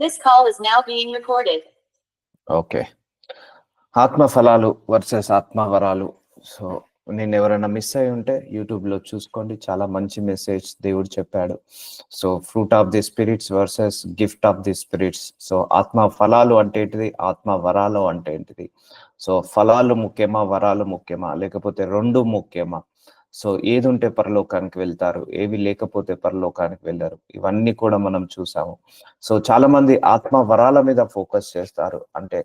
This call is now being recorded. Okay, ఆత్మ ఫలాలు versus ఆత్మ వరాలు. సో నేను ఎవరైనా మిస్ అయి ఉంటే యూట్యూబ్లో చూసుకోండి, చాలా మంచి మెసేజ్ దేవుడు చెప్పాడు. So fruit of the spirits versus gift of the spirits. So ఆత్మ ఫలాలు అంటే ఏంటిది, ఆత్మ వరాలు అంటే ఏంటిది? సో ఫలాలు ముఖ్యమా, వరాలు ముఖ్యమా, లేకపోతే రెండు ముఖ్యమా? సో ఏది ఉంటే పరలోకానికి వెళ్తారు, ఏవి లేకపోతే పరలోకానికి వెళ్ళరు, ఇవన్నీ కూడా మనం చూసాము. సో చాలా మంది ఆత్మ వరాల మీద ఫోకస్ చేస్తారు, అంటే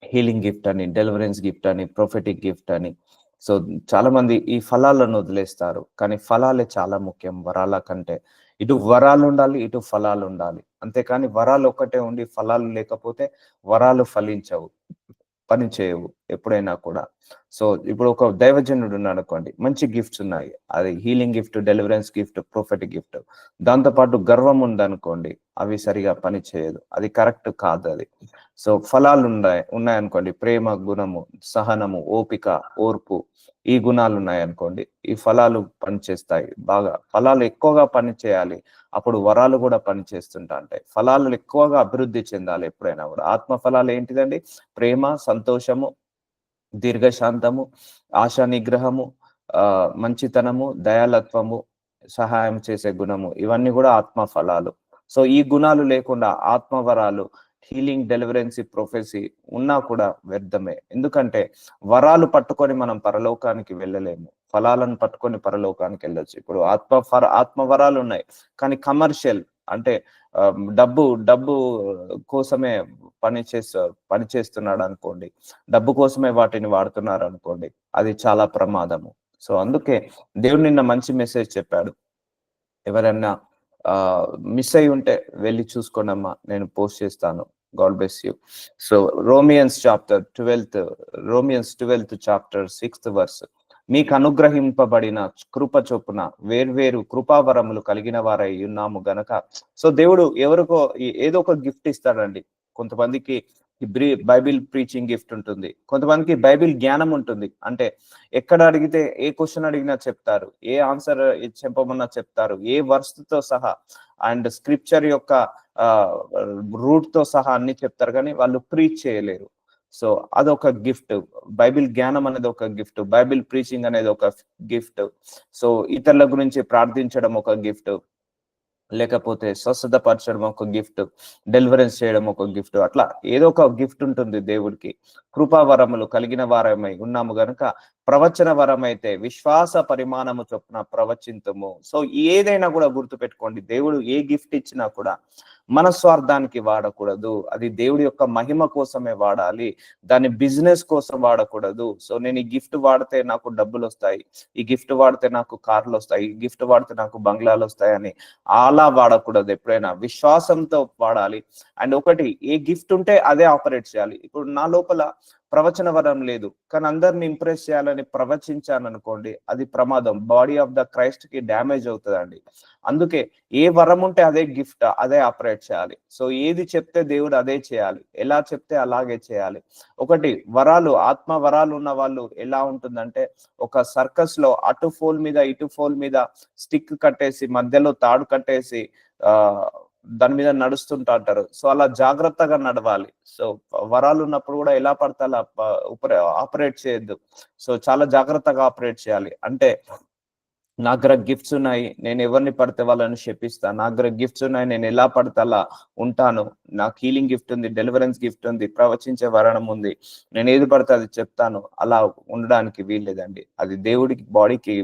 హీలింగ్ గిఫ్ట్ అని, డెలివరెన్స్ గిఫ్ట్ అని, ప్రొఫెటిక్ గిఫ్ట్ అని. సో చాలా మంది ఈ ఫలాలను వదిలేస్తారు, కానీ ఫలాలే చాలా ముఖ్యం వరాల కంటే. ఇటు వరాలు ఉండాలి, ఇటు ఫలాలు ఉండాలి. అంతేకాని వరాలు ఒక్కటే ఉండి ఫలాలు లేకపోతే వరాలు ఫలించవు, పని చేయవు ఎప్పుడైనా కూడా. సో ఇప్పుడు ఒక దైవజనుడు ఉన్నాడు అనుకోండి, మంచి గిఫ్ట్స్ ఉన్నాయి, అది healing gift, deliverance gift, prophetic gift. దాంతోపాటు గర్వం ఉందనుకోండి, అవి సరిగా పని చేయదు, అది కరెక్ట్ కాదు అది. సో ఫలాలు ఉన్నాయనుకోండి, ప్రేమ, గుణము, సహనము, ఓపిక, ఓర్పు, ఈ గుణాలు ఉన్నాయనుకోండి, ఈ ఫలాలు పనిచేస్తాయి బాగా. ఫలాలు ఎక్కువగా పని చేయాలి, అప్పుడు వరాలు కూడా పని చేస్తుంటా ఉంటాయి. ఫలాలు ఎక్కువగా అభివృద్ధి చెందాలి ఎప్పుడైనా కూడా. ఆత్మ ఫలాలు ఏంటిదండి? ప్రేమ, సంతోషము, దీర్ఘశాంతము, ఆశా నిగ్రహము, మంచితనము, దయాలత్వము, సహాయం చేసే గుణము, ఇవన్నీ కూడా ఆత్మ ఫలాలు. సో ఈ గుణాలు లేకుండా ఆత్మవరాలు, హీలింగ్, డెలివరెన్స్, ప్రొఫెసీ ఉన్నా కూడా వ్యర్థమే. ఎందుకంటే వరాలు పట్టుకొని మనం పరలోకానికి వెళ్ళలేము, ఫలాలను పట్టుకొని పరలోకానికి వెళ్ళొచ్చు. ఇప్పుడు ఆత్మవరాలు ఉన్నాయి, కానీ కమర్షియల్, అంటే డబ్బు డబ్బు కోసమే పని చేస్తున్నాడు అనుకోండి, డబ్బు కోసమే వాటిని వాడుతున్నారు అనుకోండి, అది చాలా ప్రమాదము. సో అందుకే దేవుడు నిన్న మంచి మెసేజ్ చెప్పాడు. ఎవరన్నా మిస్ అయి ఉంటే వెళ్ళి చూసుకోండమ్మా, నేను పోస్ట్ చేస్తాను. God bless you. So Romans 12th chapter 6th verse. మీకు అనుగ్రహింపబడిన కృప చొప్పున వేర్వేరు కృపావరములు కలిగిన వారై ఉన్నాము గనక. సో దేవుడు ఎవరికో ఏదో ఒక గిఫ్ట్ ఇస్తాడండి. కొంతమందికి బైబిల్ ప్రీచింగ్ గిఫ్ట్ ఉంటుంది, కొంతమందికి బైబిల్ జ్ఞానం ఉంటుంది. అంటే ఎక్కడ అడిగితే ఏ క్వశ్చన్ అడిగినా చెప్తారు, ఏ ఆన్సర్ చెప్పమన్నా చెప్తారు, ఏ వర్స్తో సహా అండ్ స్క్రిప్చర్ యొక్క రూట్ తో సహా అన్ని చెప్తారు, కానీ వాళ్ళు ప్రీచ్ చేయలేరు. సో అదొక గిఫ్ట్. బైబిల్ జ్ఞానం అనేది ఒక గిఫ్ట్, బైబిల్ ప్రీచింగ్ అనేది ఒక గిఫ్ట్. సో ఇతరుల గురించి ప్రార్థించడం ఒక గిఫ్ట్, లేకపోతే స్వస్థతపరచడం ఒక గిఫ్ట్, డెలివరెన్స్ చేయడం ఒక గిఫ్ట్. అట్లా ఏదో ఒక గిఫ్ట్ ఉంటుంది దేవుడికి. కృపావరములు కలిగిన వారమై ఉన్నాము గనుక ప్రవచన వరం అయితే విశ్వాస పరిమాణము చొప్పున ప్రవచింతము. సో ఏదైనా కూడా గుర్తుపెట్టుకోండి, దేవుడు ఏ గిఫ్ట్ ఇచ్చినా కూడా మన స్వార్థానికి వాడకూడదు, అది దేవుడి యొక్క మహిమ కోసమే వాడాలి, దాన్ని బిజినెస్ కోసం వాడకూడదు. సో నేను ఈ గిఫ్ట్ వాడితే నాకు డబ్బులు వస్తాయి, ఈ గిఫ్ట్ వాడితే నాకు కార్లు వస్తాయి, ఈ గిఫ్ట్ వాడితే నాకు బంగ్లాలు వస్తాయి అని అలా వాడకూడదు. ఎప్పుడైనా విశ్వాసంతో వాడాలి. అండ్ ఒకటి, ఏ గిఫ్ట్ ఉంటే అదే ఆపరేట్ చేయాలి. ఇప్పుడు నా లోపల ప్రవచన వరం లేదు, కానీ అందరిని ఇంప్రెస్ చేయాలని ప్రవచించాను అనుకోండి, అది ప్రమాదం, బాడీ ఆఫ్ ద క్రైస్ట్ కి డ్యామేజ్ అవుతుందండి. అందుకే ఏ వరం ఉంటే అదే గిఫ్ట్, అదే ఆపరేట్ చేయాలి. సో ఏది చెప్తే దేవుడు అదే చేయాలి, ఎలా చెప్తే అలాగే చేయాలి. ఒకటి, వరాలు, ఆత్మ వరాలు ఉన్న వాళ్ళు ఎలా ఉంటుందంటే, ఒక సర్కస్ లో అటు ఫోల్ మీద ఇటు ఫోల్ మీద స్టిక్ కట్టేసి మధ్యలో తాడు కట్టేసి దాని మీద నడుస్తుంటా అంటారు. సో అలా జాగ్రత్తగా నడవాలి. సో వరాలు ఉన్నప్పుడు కూడా ఎలా పడితే అలా ఆపరేట్ చేయొద్దు. సో చాలా జాగ్రత్తగా ఆపరేట్ చేయాలి. అంటే నా దగ్గర గిఫ్ట్స్ ఉన్నాయి, నేను ఎవరిని పడితే వాళ్ళని శపిస్తాను, నా దగ్గర గిఫ్ట్స్ ఉన్నాయి, నేను ఎలా పడితే అలా ఉంటాను, నాకు హీలింగ్ గిఫ్ట్ ఉంది, డెలివరెన్స్ గిఫ్ట్ ఉంది, ప్రవచించే వరణం ఉంది, నేను ఏది పడితే అది చెప్తాను, అలా ఉండడానికి వీల్లేదండి. అది దేవుడికి, బాడీకి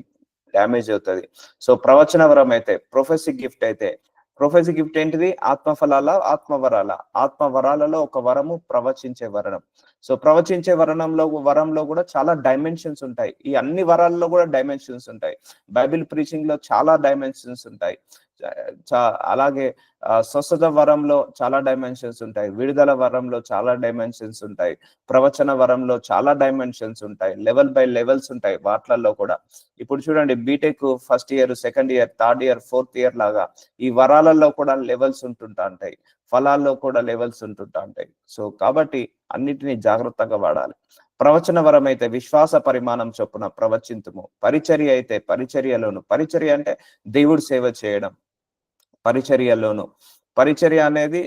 డ్యామేజ్ అవుతుంది. సో ప్రవచన వరం అయితే, ప్రొఫెసీ గిఫ్ట్ అయితే, ప్రొఫెసీ గిఫ్ట్ ఏంటిది? ఆత్మఫలాల, ఆత్మవరాల. ఆత్మవరాలలో ఒక వరము ప్రవచించే వరణం. సో ప్రవచించే వరంలో కూడా చాలా డైమెన్షన్స్ ఉంటాయి. ఈ అన్ని వరాల్లో కూడా డైమెన్షన్స్ ఉంటాయి. బైబిల్ ప్రీచింగ్ లో చాలా డైమెన్షన్స్ ఉంటాయి. అలాగే స్వస్థత వరంలో చాలా డైమెన్షన్స్ ఉంటాయి, విడుదల వరంలో చాలా డైమెన్షన్స్ ఉంటాయి, ప్రవచన వరంలో చాలా డైమెన్షన్స్ ఉంటాయి, లెవెల్ బై లెవెల్స్ ఉంటాయి వాటిలలో కూడా. ఇప్పుడు చూడండి, BTech first year, second year, third year, fourth year లాగా ఈ వరాలలో కూడా లెవెల్స్ ఉంటుంటా ఉంటాయి, ఫలాల్లో కూడా లెవెల్స్ ఉంటుంటా ఉంటాయి. సో కాబట్టి అన్నిటినీ జాగ్రత్తగా వాడాలి. ప్రవచన వరం అయితే విశ్వాస పరిమాణం చొప్పున ప్రవచింతుము. పరిచర్య అయితే పరిచర్యలోను, పరిచర్య అంటే దేవుడు సేవ చేయడం, పరిచర్యలోను పరిచర్య అనేది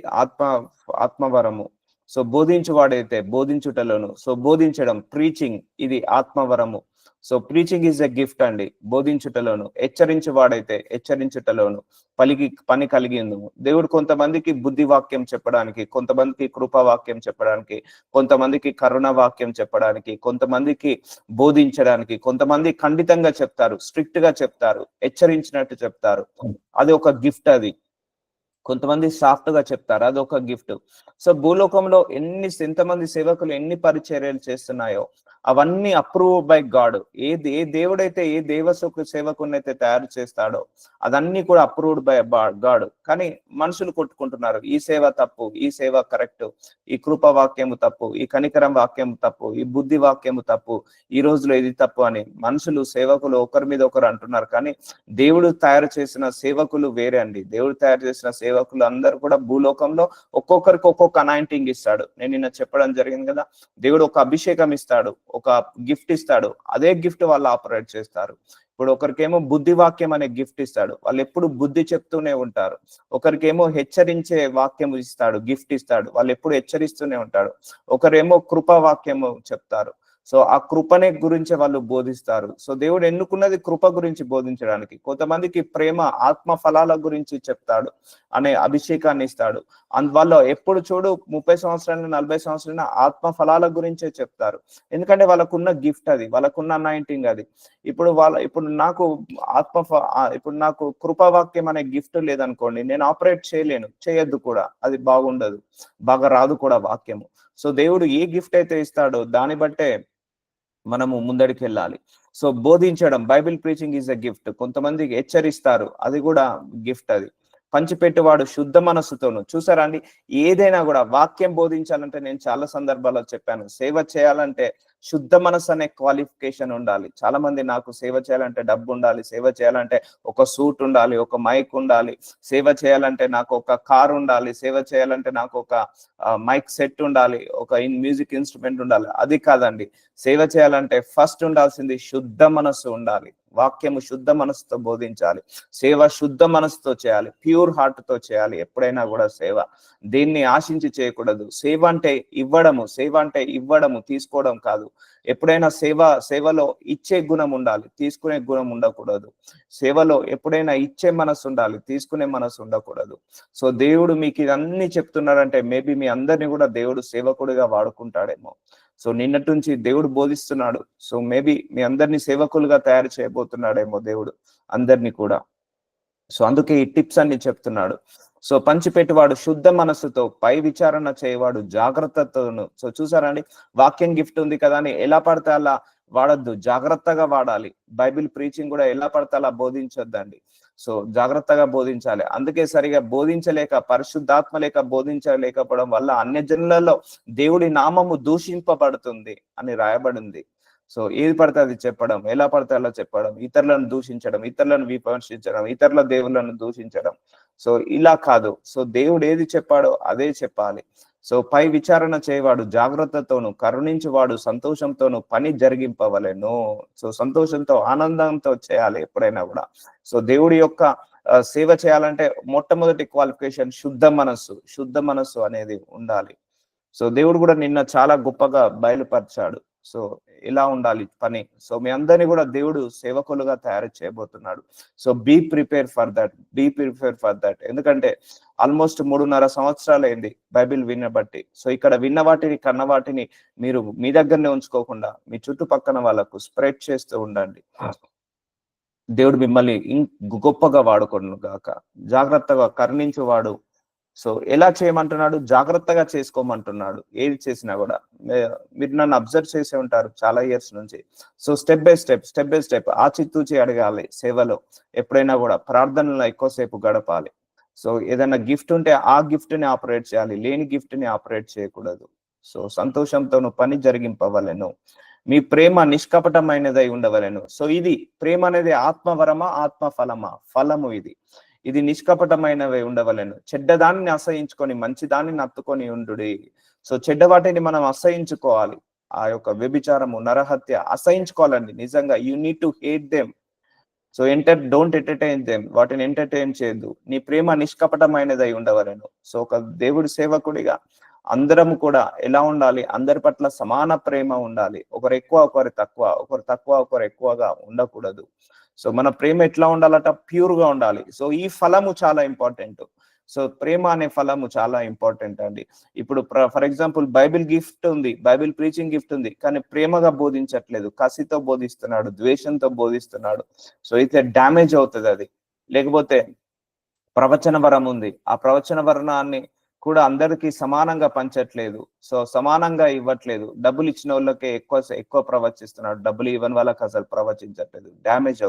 ఆత్మవరము. సో బోధించువాడైతే బోధించుటలోను, సో బోధించడం ప్రీచింగ్ ఇది ఆత్మవరము. So preaching is a gift అండి. బోధించుటలోను, హెచ్చరించువాడైతే హెచ్చరించుటలోను పని కలిగి ఉందము. దేవుడు కొంతమందికి బుద్ధి వాక్యం చెప్పడానికి, కొంతమందికి కృపావాక్యం చెప్పడానికి, కొంతమందికి కరుణ వాక్యం చెప్పడానికి, కొంతమందికి బోధించడానికి, కొంతమంది ఖండితంగా చెప్తారు, స్ట్రిక్ట్ గా చెప్తారు, హెచ్చరించినట్టు చెప్తారు, అది ఒక గిఫ్ట్. అది కొంతమంది సాఫ్ట్ గా చెప్తారు, అది ఒక గిఫ్ట్. సో భూలోకంలో ఎంతమంది సేవకులు ఎన్ని పరిచర్యలు చేస్తున్నాయో అవన్నీ అప్రూవ్ బై గాడ్. ఏ దేవుడైతే ఏ సేవకునైతే తయారు చేస్తాడో అదన్నీ కూడా అప్రూవ్డ్ బై గాడ్. కానీ మనుషులు కొట్టుకుంటున్నారు, ఈ సేవ తప్పు, ఈ సేవ కరెక్ట్, ఈ కృప వాక్యము తప్పు, ఈ కనికరం వాక్యము తప్పు, ఈ బుద్ధి వాక్యము తప్పు, ఈ రోజులో ఇది తప్పు అని మనుషులు సేవకులు ఒకరి మీద ఒకరు అంటున్నారు. కానీ దేవుడు తయారు చేసిన సేవకులు వేరే అండి. దేవుడు తయారు చేసిన సేవకులు అందరూ కూడా భూలోకంలో ఒక్కొక్కరికి ఒక్కొక్క అనాయింటింగ్ ఇస్తాడు. నేను నిన్న చెప్పడం జరిగింది కదా, దేవుడు ఒక అభిషేకం ఇస్తాడు, ఒక గిఫ్ట్ ఇస్తాడు, అదే గిఫ్ట్ వాళ్ళు ఆపరేట్ చేస్తారు. ఇప్పుడు ఒకరికేమో బుద్ధి వాక్యం అనే గిఫ్ట్ ఇస్తాడు, వాళ్ళు ఎప్పుడు బుద్ధి చెప్తూనే ఉంటారు. ఒకరికేమో హెచ్చరించే వాక్యం ఇస్తాడు, గిఫ్ట్ ఇస్తాడు, వాళ్ళు ఎప్పుడు హెచ్చరిస్తూనే ఉంటాడు. ఒకరేమో కృపా వాక్యము చెప్తారు, సో ఆ కృపనే గురించి వాళ్ళు బోధిస్తారు. సో దేవుడు ఎన్నుకున్నది కృప గురించి బోధించడానికి. కొంతమందికి ప్రేమ ఆత్మ ఫలాల గురించి చెప్తాడు అనే అభిషేకాన్ని ఇస్తాడు. అందువల్ల ఎప్పుడు చూడు 30 సంవత్సరాలు 40 సంవత్సరాలు ఆత్మ ఫలాల గురించే చెప్తారు. ఎందుకంటే వాళ్ళకున్న గిఫ్ట్ అది, వాళ్ళకున్న అనాయింటింగ్ అది. ఇప్పుడు నాకు కృపావాక్యం అనే గిఫ్ట్ లేదనుకోండి, నేను ఆపరేట్ చేయలేను, చేయొద్దు కూడా, అది బాగుండదు, బాగా రాదు కూడా వాక్యము. సో దేవుడు ఏ గిఫ్ట్ అయితే ఇస్తాడో దాన్ని బట్టే మనము ముందడికి వెళ్ళాలి. సో బోధించడం, Bible preaching is a gift. కొంతమందికి హెచ్చరిస్తారు, అది కూడా గిఫ్ట్. అది పంచిపెట్టేవాడు శుద్ధ మనస్సుతోను. చూసారా అండి, ఏదైనా కూడా వాక్యం బోధించాలంటే నేను చాలా సందర్భాల్లో చెప్పాను, సేవ చేయాలంటే శుద్ధ మనస్సు అనే క్వాలిఫికేషన్ ఉండాలి. చాలా మంది నాకు సేవ చేయాలంటే డబ్బు ఉండాలి, సేవ చేయాలంటే ఒక సూట్ ఉండాలి, ఒక మైక్ ఉండాలి, సేవ చేయాలంటే నాకు ఒక కార్ ఉండాలి, సేవ చేయాలంటే నాకు ఒక మైక్ సెట్ ఉండాలి, ఒక మ్యూజిక్ ఇన్స్ట్రుమెంట్ ఉండాలి. అది కాదండి. సేవ చేయాలంటే ఫస్ట్ ఉండాల్సింది శుద్ధ మనస్సు ఉండాలి. వాక్యము శుద్ధ మనసుతో బోధించాలి, సేవ శుద్ధ మనసుతో చేయాలి, ప్యూర్ హార్ట్ తో చేయాలి. ఎప్పుడైనా కూడా సేవ దీన్ని ఆశించి చేయకూడదు. సేవ అంటే ఇవ్వడము, తీసుకోవడం కాదు. ఎప్పుడైనా సేవలో ఇచ్చే గుణం ఉండాలి, తీసుకునే గుణం ఉండకూడదు. సేవలో ఎప్పుడైనా ఇచ్చే మనసు ఉండాలి, తీసుకునే మనసు ఉండకూడదు. సో దేవుడు మీకు ఇదన్నీ చెప్తున్నారంటే మేబీ మీ అందరినీ కూడా దేవుడు సేవకుడిగా వాడుకుంటాడేమో. సో నిన్నటి నుంచి దేవుడు బోధిస్తున్నాడు. సో మేబీ మీ అందరినీ సేవకులుగా తయారు చేయబోతున్నాడేమో దేవుడు అందరినీ కూడా. సో అందుకే ఈ టిప్స్ అన్ని చెప్తున్నాడు. సో పంచిపెట్టువాడు శుద్ధ మనస్సుతో, పై విచారణ చేయవాడు జాగ్రత్తతోను. సో చూసారండి, వాక్యం గిఫ్ట్ ఉంది కదా అని ఎలా పడితే అలా వాడద్దు, జాగ్రత్తగా వాడాలి. బైబిల్ ప్రీచింగ్ కూడా ఎలా పడితే అలా బోధించొద్దండి. సో జాగ్రత్తగా బోధించాలి. అందుకే సరిగా బోధించలేక, పరిశుద్ధాత్మ లేక బోధించలేకపోవడం వల్ల అన్యజనులలో దేవుడి నామము దూషింపబడుతుంది అని రాయబడింది. సో ఏది పడితే అది చెప్పడం, ఎలా పడితే అలా చెప్పడం, ఇతరులను దూషించడం, ఇతరులను విమర్శించడం, ఇతరుల దేవుళ్ళను దూషించడం. సో ఇలా కాదు. సో దేవుడు ఏది చెప్పాడో అదే చెప్పాలి. సో పై విచారణ చేయవాడు జాగ్రత్తతోను, కరుణించువాడు సంతోషంతోను పని జరిగింపవలెను. సో సంతోషంతో, ఆనందంతో చేయాలి ఎప్పుడైనా కూడా. సో దేవుడి యొక్క సేవ చేయాలంటే మొట్టమొదటి క్వాలిఫికేషన్ శుద్ధ మనస్సు అనేది ఉండాలి. సో దేవుడు కూడా నిన్న చాలా గొప్పగా బయలుపరిచాడు. సో ఇలా ఉండాలి పని. సో మీ అందరినీ కూడా దేవుడు సేవకులుగా తయారు చేయబోతున్నాడు. So be prepare for that. ఎందుకంటే ఆల్మోస్ట్ 3.5 సంవత్సరాలు అయింది బైబిల్ వినబట్టి. సో ఇక్కడ విన్న వాటిని, కన్న వాటిని మీరు మీ దగ్గరనే ఉంచుకోకుండా మీ చుట్టుపక్కన వాళ్ళకు స్ప్రెడ్ చేస్తూ ఉండండి. దేవుడు మిమ్మల్ని గొప్పగా వాడుకోను గాక. జాగ్రత్తగా కరుణించువాడు. సో ఎలా చేయమంటున్నాడు? జాగ్రత్తగా చేసుకోమంటున్నాడు. ఏది చేసినా కూడా మీరు నన్ను అబ్జర్వ్ చేసే ఉంటారు చాలా ఇయర్స్ నుంచి. సో స్టెప్ బై స్టెప్ ఆచితూచి అడగాలి. సేవలో ఎప్పుడైనా కూడా ప్రార్థనలో ఎక్కువసేపు గడపాలి. సో ఏదైనా గిఫ్ట్ ఉంటే ఆ గిఫ్ట్ ని ఆపరేట్ చేయాలి, లేని గిఫ్ట్ ని ఆపరేట్ చేయకూడదు. సో సంతోషంతోను పని జరిగింపవలెను. మీ ప్రేమ నిష్కపటమైనదై ఉండవలెను. సో ఇది ప్రేమ అనేది ఆత్మవరమా, ఆత్మ ఫలము. ఇది నిష్కపటమైనవి ఉండవలెను. చెడ్డదాన్ని అసహించుకొని మంచి దాన్ని నత్తుకొని ఉండుడి. సో చెడ్డ వాటిని మనం అసహించుకోవాలి. ఆ యొక్క వ్యభిచారము, నరహత్య అసహించుకోవాలండి. నిజంగా you need to hate them. So don't entertain them, వాటిని ఎంటర్టైన్ చేయొద్దు. నీ ప్రేమ నిష్కపటమైనదై ఉండవలెను. సో ఒక దేవుడి సేవకుడిగా అందరం కూడా ఎలా ఉండాలి? అందరి పట్ల సమాన ప్రేమ ఉండాలి. ఒకరు ఎక్కువ, ఒకరు తక్కువ, ఒకరు తక్కువ, ఒకరు ఎక్కువగా ఉండకూడదు. సో మన ప్రేమ ఎట్లా ఉండాలట? ప్యూర్ గా ఉండాలి. సో ఈ ఫలము చాలా ఇంపార్టెంట్. సో ప్రేమ అనే ఫలము చాలా ఇంపార్టెంట్ అండి. ఇప్పుడు ఫర్ ఎగ్జాంపుల్ బైబిల్ గిఫ్ట్ ఉంది, బైబిల్ ప్రీచింగ్ గిఫ్ట్ ఉంది, కానీ ప్రేమగా బోధించట్లేదు, కసితో బోధిస్తున్నాడు, ద్వేషంతో బోధిస్తున్నాడు. సో అయితే డ్యామేజ్ అవుతుంది అది. లేకపోతే ప్రవచన వరం ఉంది, ఆ ప్రవచన వరణాన్ని కూడా అందరికీ సమానంగా పంచట్లేదు. సో సమానంగా ఇవ్వట్లేదు. డబ్బులు ఇచ్చిన వాళ్ళకే ఎక్కువ ప్రవచిస్తున్నాడు, డబ్బులు ఇవ్వని వాళ్ళకి అసలు ప్రవచించట్లేదు. డ్యామేజ్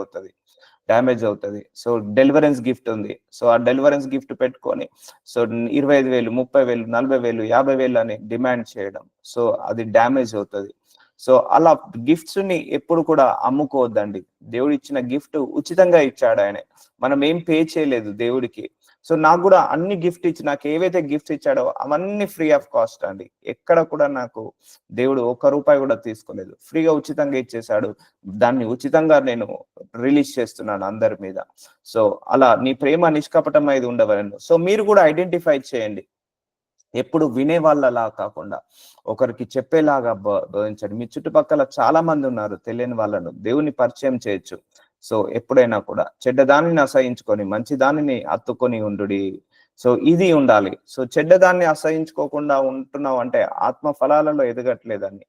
అవుతుంది. సో డెలివరెన్స్ గిఫ్ట్ ఉంది, సో ఆ డెలివరెన్స్ గిఫ్ట్ పెట్టుకొని సో 25,000, 30,000, 40,000, 50,000 అని డిమాండ్ చేయడం, సో అది డ్యామేజ్ అవుతుంది. సో అలా గిఫ్ట్స్ ని ఎప్పుడు కూడా అమ్ముకోవద్దండి. దేవుడు ఇచ్చిన గిఫ్ట్ ఉచితంగా ఇచ్చాడు ఆయన, మనం ఏం పే చేయలేదు దేవుడికి. సో నాకు కూడా అన్ని గిఫ్ట్ ఇచ్చి, నాకు ఏవైతే గిఫ్ట్స్ ఇచ్చాడో అవన్నీ ఫ్రీ ఆఫ్ కాస్ట్ అండి. ఎక్కడ కూడా నాకు దేవుడు 1 రూపాయి కూడా తీసుకోలేదు, ఫ్రీగా ఉచితంగా ఇచ్చేసాడు. దాన్ని ఉచితంగా నేను రిలీజ్ చేస్తున్నాను అందరి మీద. సో అలా నీ ప్రేమ నిష్కపటమైనది ఉండవలను. సో మీరు కూడా ఐడెంటిఫై చేయండి. ఎప్పుడు వినే వాళ్ళలా కాకుండా ఒకరికి చెప్పేలాగా బోధించండి. మీ చుట్టుపక్కల చాలా మంది ఉన్నారు, తెలియని వాళ్ళను దేవుని పరిచయం చేయొచ్చు. సో ఎప్పుడైనా కూడా చెడ్డదానిని అసహించుకొని మంచి దానిని అత్తుకొని ఉండుడి. సో ఇది ఉండాలి. సో చెడ్డదాన్ని అసహించుకోకుండా ఉంటున్నావు అంటే ఆత్మ ఫలాలలో ఎదగట్లేదని.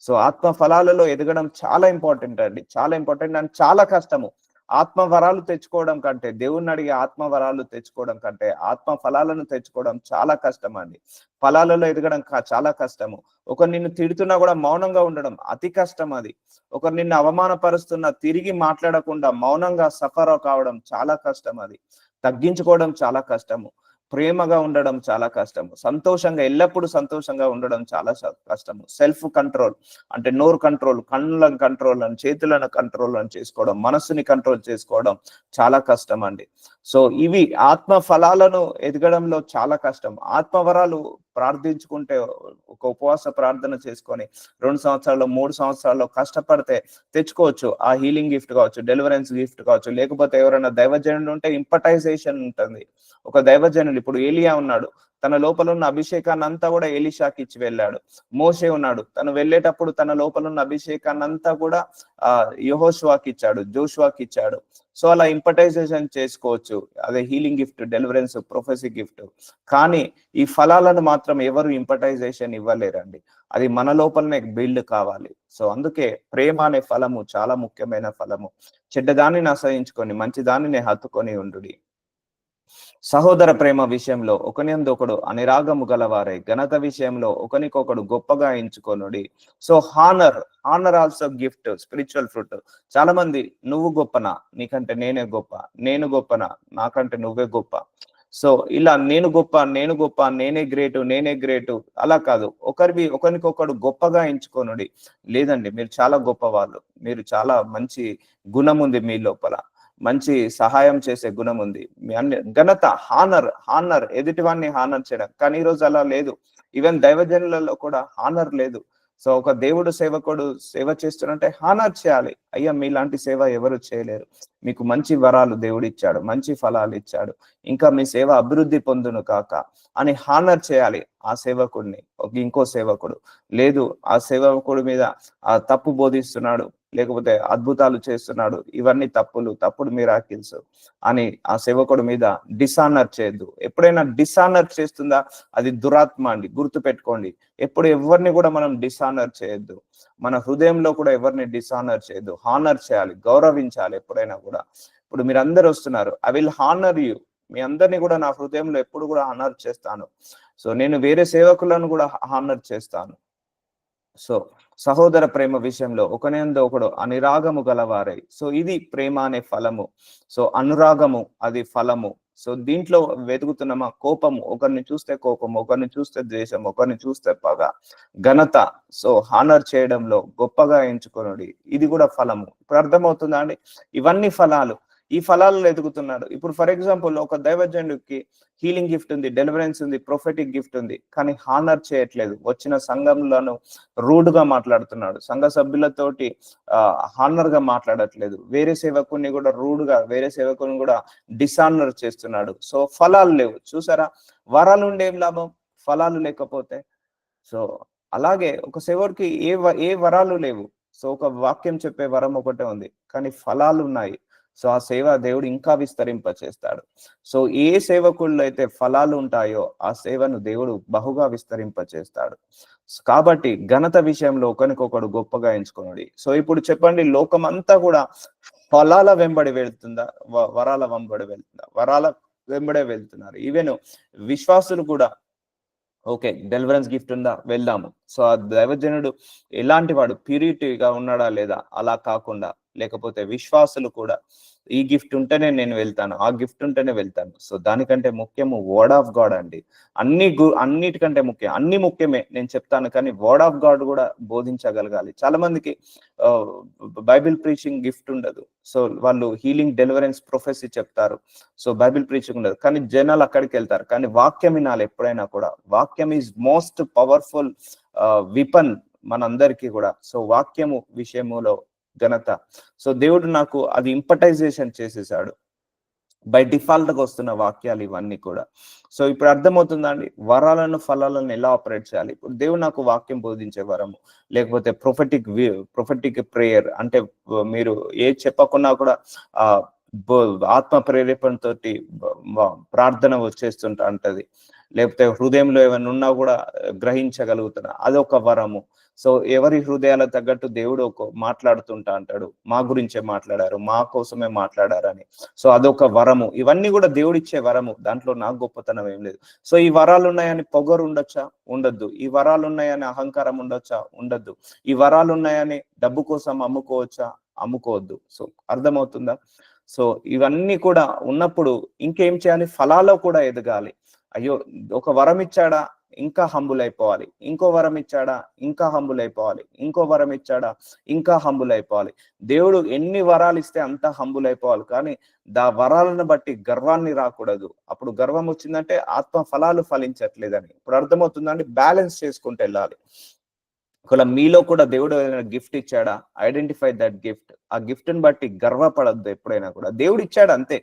సో ఆత్మ ఫలాలలో ఎదగడం చాలా ఇంపార్టెంట్ అండి, చాలా ఇంపార్టెంట్ అండ్ చాలా కష్టము. ఆత్మ వరాలు తెచ్చుకోవడం కంటే, దేవుణ్ణి అడిగి ఆత్మ వరాలు తెచ్చుకోవడం కంటే ఆత్మ ఫలాలను తెచ్చుకోవడం చాలా కష్టం అండి. ఫలాలలో ఎదగడం చాలా కష్టము. ఒకరు నిన్ను తిడుతున్నా కూడా మౌనంగా ఉండడం అతి కష్టం అది. ఒకరు నిన్ను అవమానపరుస్తున్నా తిరిగి మాట్లాడకుండా మౌనంగా సఫర్ కావడం చాలా కష్టం అది. తగ్గించుకోవడం చాలా కష్టము. ప్రేమగా ఉండడం చాలా కష్టము. సంతోషంగా, ఎల్లప్పుడూ సంతోషంగా ఉండడం చాలా కష్టము. సెల్ఫ్ కంట్రోల్ అంటే నోరు కంట్రోల్, కళ్ళను కంట్రోల్ అని, చేతులను కంట్రోల్ అని చేసుకోవడం, మనస్సుని కంట్రోల్ చేసుకోవడం చాలా కష్టం అండి. సో ఇవి ఆత్మ ఫలాలను ఎదగడంలో చాలా కష్టం. ఆత్మవరాలు ప్రార్థించుకుంటే, ఒక ఉపవాస ప్రార్థన చేసుకొని 2 సంవత్సరాలు 3 సంవత్సరాల్లో కష్టపడితే తెచ్చుకోవచ్చు. ఆ హీలింగ్ గిఫ్ట్ కావచ్చు, డెలివరెన్స్ గిఫ్ట్ కావచ్చు. లేకపోతే ఎవరైనా దైవజనుడు ఉంటే ఇంపటైజేషన్ ఉంటుంది. ఒక దైవజనుడు, ఇప్పుడు ఏలియా ఉన్నాడు, తన లోపల ఉన్న అభిషేకాన్ని అంతా కూడా ఎలీషాకి ఇచ్చి వెళ్ళాడు. మోషే ఉన్నాడు, తను వెళ్ళేటప్పుడు తన లోపల ఉన్న అభిషేకాన్ని అంతా కూడా యెహోషువాకి ఇచ్చాడు, జోషువాకి ఇచ్చాడు. సో అలా ఇంపటైజేషన్ చేసుకోవచ్చు. అదే హీలింగ్ గిఫ్ట్, డెలివరెన్స్, ప్రొఫెసీ గిఫ్ట్. కానీ ఈ ఫలాలను మాత్రం ఎవరు ఇంపటైజేషన్ ఇవ్వలేరండి. అది మన లోపలనే బిల్డ్ కావాలి. సో అందుకే ప్రేమ అనే ఫలము చాలా ముఖ్యమైన ఫలము. చెడ్డదానిని అసహించుకొని మంచి దానిని హత్తుకొని ఉండుడి. సహోదర ప్రేమ విషయంలో ఒకనిందొకడు అనురాగము గలవారై ఘనత విషయంలో ఒకనికొకడు గొప్పగా ఎంచుకొనుడి. So honour also gift, spiritual fruit. చాలా మంది నువ్వు గొప్పనా, నీకంటే నేనే గొప్ప, నేను గొప్పనా, నాకంటే నువ్వే గొప్ప. సో ఇలా నేను గొప్ప, నేనే గ్రేటు అలా కాదు. ఒకరికొకడు గొప్పగా ఎంచుకొనుడి. లేదండి, మీరు చాలా గొప్ప వాళ్ళు, మీరు చాలా మంచి గుణం ఉంది మీ లోపల, మంచి సహాయం చేసే గుణం ఉంది, మీ అన్ని ఘనత, హానర్ ఎదుటివాన్ని హానర్ చేయడం. కానీ ఈ రోజు అలా లేదు. ఈవెన్ దైవజనులలో కూడా హానర్ లేదు. సో ఒక దేవుడు సేవకుడు సేవ చేస్తున్నట్టే హానర్ చేయాలి. అయ్యా మీలాంటి సేవ ఎవరు చేయలేరు, మీకు మంచి వరాలు దేవుడు ఇచ్చాడు, మంచి ఫలాలు ఇచ్చాడు, ఇంకా మీ సేవ అభివృద్ధి పొందును కాక అని హానర్ చేయాలి ఆ సేవకుడిని. ఇంకో సేవకుడు లేదు, ఆ సేవకుడి మీద ఆ తప్పు బోధిస్తున్నాడు, లేకపోతే అద్భుతాలు చేస్తున్నాడు, ఇవన్నీ తప్పుడు మిరాకిల్స్ అని ఆ సేవకుడి మీద డిసానర్ చేయొద్దు. ఎప్పుడైనా డిసానర్ చేస్తుందా అది దురాత్మ అండి, గుర్తు పెట్టుకోండి. ఎప్పుడు ఎవరిని కూడా మనం డిసానర్ చేయొద్దు. మన హృదయంలో కూడా ఎవరిని డిసానర్ చేయొద్దు. హానర్ చేయాలి, గౌరవించాలి ఎప్పుడైనా కూడా. ఇప్పుడు మీరు అందరు వస్తున్నారు, ఐ విల్ హానర్ యూ. మీ అందరినీ కూడా నా హృదయంలో ఎప్పుడు కూడా హానర్ చేస్తాను. సో నేను వేరే సేవకులను కూడా హానర్ చేస్తాను. సో సహోదర ప్రేమ విషయంలో ఒకడు అనురాగము గలవారై. సో ఇది ప్రేమ అనే ఫలము. సో అనురాగము అది ఫలము. సో దీంట్లో వెతుకుతున్నామా? కోపము, ఒకరిని చూస్తే కోపము, ఒకరిని చూస్తే ద్వేషం, ఒకరిని చూస్తే పగ. ఘనత, సో హానర్ చేయడంలో గొప్పగా ఎంచుకొనుడి, ఇది కూడా ఫలము. ఇప్పుడు అర్థమవుతుందా అండి? ఇవన్నీ ఫలాలు. ఈ ఫలాలను ఎదుగుతున్నాడు. ఇప్పుడు ఫర్ ఎగ్జాంపుల్ ఒక దైవజనుడికి హీలింగ్ గిఫ్ట్ ఉంది, డెలివరెన్స్ ఉంది, ప్రొఫెటిక్ గిఫ్ట్ ఉంది, కానీ హానర్ చేయట్లేదు. వచ్చిన సంఘంలోను రూడ్ గా మాట్లాడుతున్నాడు, సంఘ సభ్యులతోటి హానర్ గా మాట్లాడట్లేదు, వేరే సేవకుని కూడా రూడ్ గా, వేరే సేవకుని కూడా డిసానర్ చేస్తున్నాడు. సో ఫలాలు లేవు. చూసారా, వరాలు ఉండే ఏం లాభం ఫలాలు లేకపోతే? సో అలాగే ఒక సేవకుడికి ఏ వరాలు లేవు. సో ఒక వాక్యం చెప్పే వరం ఒకటే ఉంది, కానీ ఫలాలు ఉన్నాయి. సో ఆ సేవ దేవుడు ఇంకా విస్తరింప చేస్తాడు. సో ఏ సేవకుల్లో అయితే ఫలాలు ఉంటాయో ఆ సేవను దేవుడు బహుగా విస్తరింప చేస్తాడు. కాబట్టి ఘనత విషయంలో ఒకరికొకడు గొప్పగా ఎంచుకున్నాడు. సో ఇప్పుడు చెప్పండి, లోకమంతా కూడా ఫలాల వెంబడి వెళ్తుందా, వరాల వెంబడి వెళ్తుందా? వరాల వెంబడే వెళ్తున్నారు. ఈవెన్ విశ్వాసులు కూడా ఓకే డెలివరెన్స్ గిఫ్ట్ ఉందా, వెళ్దాము. సో ఆ దైవజనుడు ఎలాంటి వాడు, ప్యూరిటీగా ఉన్నాడా లేదా, అలా కాకుండా లేకపోతే విశ్వాసులు కూడా ఈ గిఫ్ట్ ఉంటేనే నేను వెళ్తాను, ఆ గిఫ్ట్ ఉంటేనే వెళ్తాను. సో దానికంటే ముఖ్యము వర్డ్ ఆఫ్ గాడ్ అండి. అన్నిటికంటే ముఖ్యం, అన్ని ముఖ్యమే నేను చెప్తాను, కానీ వర్డ్ ఆఫ్ గాడ్ కూడా బోధించగలగాలి. చాలా మందికి బైబిల్ ప్రీచింగ్ గిఫ్ట్ ఉండదు. సో వాళ్ళు హీలింగ్, డెలివరెన్స్, ప్రొఫెసీ చెప్తారు. సో బైబిల్ ప్రీచింగ్ ఉండదు, కానీ జనాలు అక్కడికి వెళ్తారు. కానీ వాక్యం వినాలి ఎప్పుడైనా కూడా. వాక్యం ఈజ్ మోస్ట్ పవర్ఫుల్ విపన్ మనందరికీ కూడా. సో వాక్యము విషయములో ఘనత. సో దేవుడు నాకు అది ఇంపటైజేషన్ చేసేసాడు. బై డిఫాల్ట్ గా వస్తున్న వాక్యాలు ఇవన్నీ కూడా. సో ఇప్పుడు అర్థమవుతుందా అండి వరాలను ఫలాలను ఎలా ఆపరేట్ చేయాలి? ఇప్పుడు దేవుడు నాకు వాక్యం బోధించే వరము, లేకపోతే ప్రొఫెటిక్ ప్రేయర్ అంటే మీరు ఏ చెప్పకున్నా కూడా ఆత్మ ప్రేరేపణతోటి ప్రార్థన వచ్చేస్తుంటా అంటది, లేకపోతే హృదయంలో ఏమైనా ఉన్నా కూడా గ్రహించగలుగుతున్నా, అదొక వరము. సో ఎవరి హృదయాల తగ్గట్టు దేవుడు మాట్లాడుతుంటా అంటాడు, మా గురించే మాట్లాడారు, మా కోసమే మాట్లాడారని. సో అదొక వరము. ఇవన్నీ కూడా దేవుడిచ్చే వరము, దాంట్లో నాకు గొప్పతనం ఏం లేదు. సో ఈ వరాలు ఉన్నాయని పొగరు ఉండొచ్చా? ఉండొద్దు. ఈ వరాలు ఉన్నాయని అహంకారం ఉండొచ్చా? ఉండొద్దు. ఈ వరాలు ఉన్నాయని డబ్బు కోసం అమ్ముకోవచ్చా? అమ్ముకోవద్దు. సో అర్థమవుతుందా? సో ఇవన్నీ కూడా ఉన్నప్పుడు ఇంకేం చేయాలి? ఫలాల్లో కూడా ఎదగాలి. అయ్యో ఒక వరం ఇచ్చాడా, ఇంకా హంబుల్ అయిపోవాలి. ఇంకో వరం ఇచ్చాడా, ఇంకా హంబుల్ అయిపోవాలి. ఇంకో వరం ఇచ్చాడా, ఇంకా హంబుల్ అయిపోవాలి. దేవుడు ఎన్ని వరాలు ఇస్తే అంత హంబుల్ అయిపోవాలి, కానీ వరాలను బట్టి గర్వాన్ని రాకూడదు. అప్పుడు గర్వం వచ్చిందంటే ఆత్మ ఫలాలు ఫలించట్లేదని. ఇప్పుడు అర్థమవుతుందండి. బ్యాలెన్స్ చేసుకుంటూ వెళ్ళాలి. ఒకవేళ మీలో కూడా దేవుడు ఏదైనా గిఫ్ట్ ఇచ్చాడా, ఐడెంటిఫై దట్ గిఫ్ట్. ఆ గిఫ్ట్ ని బట్టి గర్వపడద్దు ఎప్పుడైనా కూడా. దేవుడు ఇచ్చాడు అంతే,